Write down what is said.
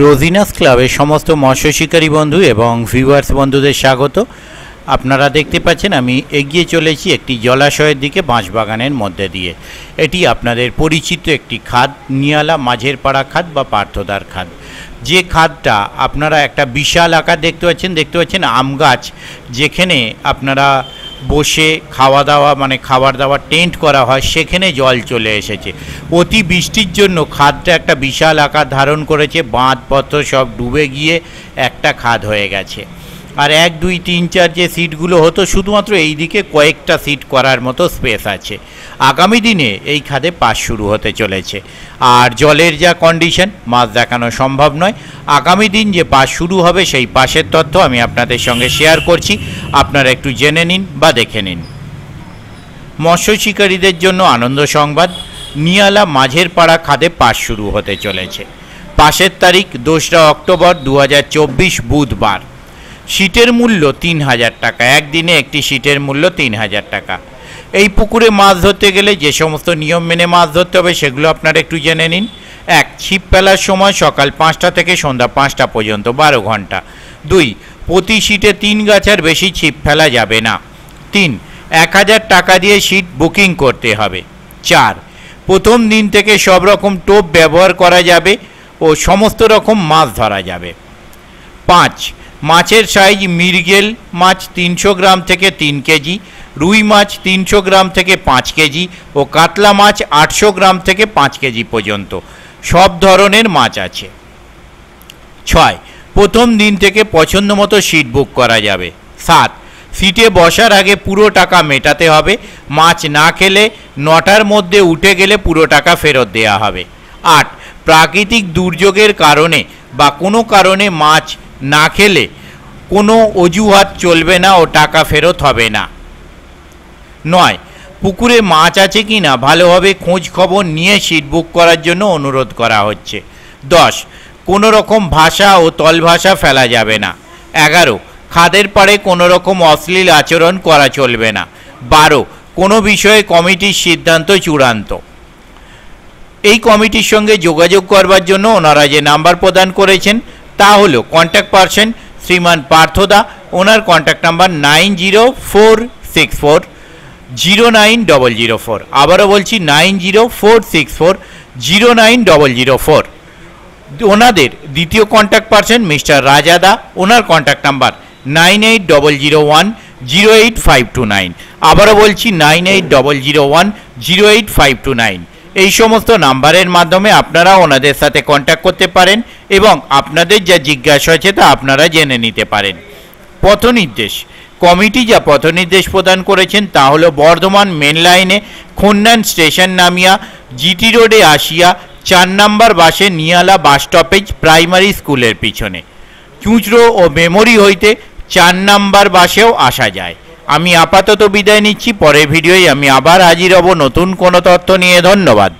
রোজিনাস ক্লাবের সমস্ত মৎস্য শিকারী বন্ধু এবং ভিউয়ার্স বন্ধুদের স্বাগত। আপনারা দেখতে পাচ্ছেন আমি এগিয়ে চলেছি একটি জলাশয়ের দিকে বাঁশবাগানের মধ্যে দিয়ে। এটি আপনাদের পরিচিত একটি খাদ, নিয়ালা মাঝের পাড়া খাদ বা পার্থদার খাদ। যে খাদটা আপনারা একটা বিশাল আকার দেখতে পাচ্ছেন আম গাছ, যেখানে আপনারা বসে খাওয়া দাওয়া খাবার দাওয়ার টেন্ট করা হয়, সেখানে জল চলে এসেছে। অতি বৃষ্টির জন্য খাদটা একটা বিশাল আকার ধারণ করেছে, বাঁধপত্র সব ডুবে গিয়ে একটা খাদ হয়ে গেছে। আর 1, 2, 3, 4 যে সিটগুলো হতো, শুধুমাত্র এই দিকে কয়েকটা সিট করার মতো স্পেস আছে। আগামী দিনে এই খাদে পাস শুরু হতে চলেছে। আর জলের যা কন্ডিশন, মাছ দেখানো সম্ভব নয়। আগামী দিন যে পাস শুরু হবে সেই পাসের তথ্য আমি আপনাদের সঙ্গে শেয়ার করছি, আপনারা একটু জেনে নিন বা দেখে নিন। মৎস্য শিকারীদের জন্য আনন্দ সংবাদ, নিয়ালা মাঝের পাড়া খাদে পাস শুরু হতে চলেছে। পাসের তারিখ 2রা অক্টোবর 2024 বুধবার। সিটের মূল্য 3000 টাকা। একদিনে একটি সিটের মূল্য 3000 টাকা। এই পুকুরে মাছ ধরতে গেলে যে সমস্ত নিয়ম মেনে মাছ ধরতে হবে সেগুলো আপনারা একটু জেনে নিন। 1, ছিপ ফেলার সময় সকাল 5টা থেকে সন্ধ্যা 5টা পর্যন্ত 12 ঘন্টা। 2, প্রতি সিটে 3 গাছার বেশি ছিপ ফেলা যাবে না। 3, 1000 টাকা দিয়ে সিট বুকিং করতে হবে। 4, প্রথম দিন থেকে সব রকম টোপ ব্যবহার করা যাবে ও সমস্ত রকম মাছ ধরা যাবে। 5, মাছের সাইজ মৃগেল মাছ 300 গ্রাম থেকে 3 কেজি, রুই মাছ 300 গ্রাম থেকে 5 কেজি ও কাতলা মাছ 800 গ্রাম থেকে 5 কেজি পর্যন্ত সব ধরনের মাছ আছে। 6, প্রথম দিন থেকে পছন্দ মতো সিট বুক করা যাবে। 7, সিটে বসার আগে পুরো টাকা মেটাতে হবে। মাছ না খেলে 9টার মধ্যে উঠে গেলে পুরো টাকা ফেরত দেওয়া হবে। 8, প্রাকৃতিক দুর্যোগের কারণে বা কোনো কারণে মাছ না খেলে কোনো অজুহাত চলবে না ও টাকা ফেরত হবে না। 9, পুকুরে মাছ আছে কি না ভালোভাবে খোঁজ খবর নিয়ে সিট বুক করার জন্য অনুরোধ করা হচ্ছে। 10, কোনো রকম ভাষা ও তলভাষা ফেলা যাবে না। 11, খাদের পাড়ে কোনো রকম অশ্লীল আচরণ করা চলবে না। 12, কোনো বিষয়ে কমিটির সিদ্ধান্ত চূড়ান্ত। এই কমিটির সঙ্গে যোগাযোগ করবার জন্য ওনারা যে নাম্বার প্রদান করেছেন তা হলো কন্ট্যাক্ট পারসন শ্রীমান পার্থদা। ওনার কন্ট্যাক্ট নাম্বার 9046409004। আবারও বলছি 9046409004। ওনাদের দ্বিতীয় কন্ট্যাক্ট পারসন মিস্টার রাজাদা, ওনার কন্ট্যাক্ট নাম্বার 9800108529। আবারও বলছি 9800108529। এই সমস্ত নাম্বারের মাধ্যমে আপনারা ওনাদের সাথে কন্ট্যাক্ট করতে পারেন এবং আপনাদের যা জিজ্ঞাসা আছে তা আপনারা জেনে নিতে পারেন। পথনির্দেশ, কমিটি যা পথনির্দেশ প্রদান করেছেন তা হলো বর্ধমান মেন লাইনে খন্নান স্টেশন নামিয়া জিটি রোডে আসিয়া 4 নম্বর বাসে নিয়ালা বাস স্টপেজ প্রাইমারি স্কুলের পিছনে। চুঁচড়ো ও মেমোরি হইতে 4 নম্বর বাসেও আসা যায়। আমি আপাতত বিদায় নিচ্ছি। পরের ভিডিওয় আমি আবার হাজির হব নতুন কোনো তথ্য নিয়ে। ধন্যবাদ।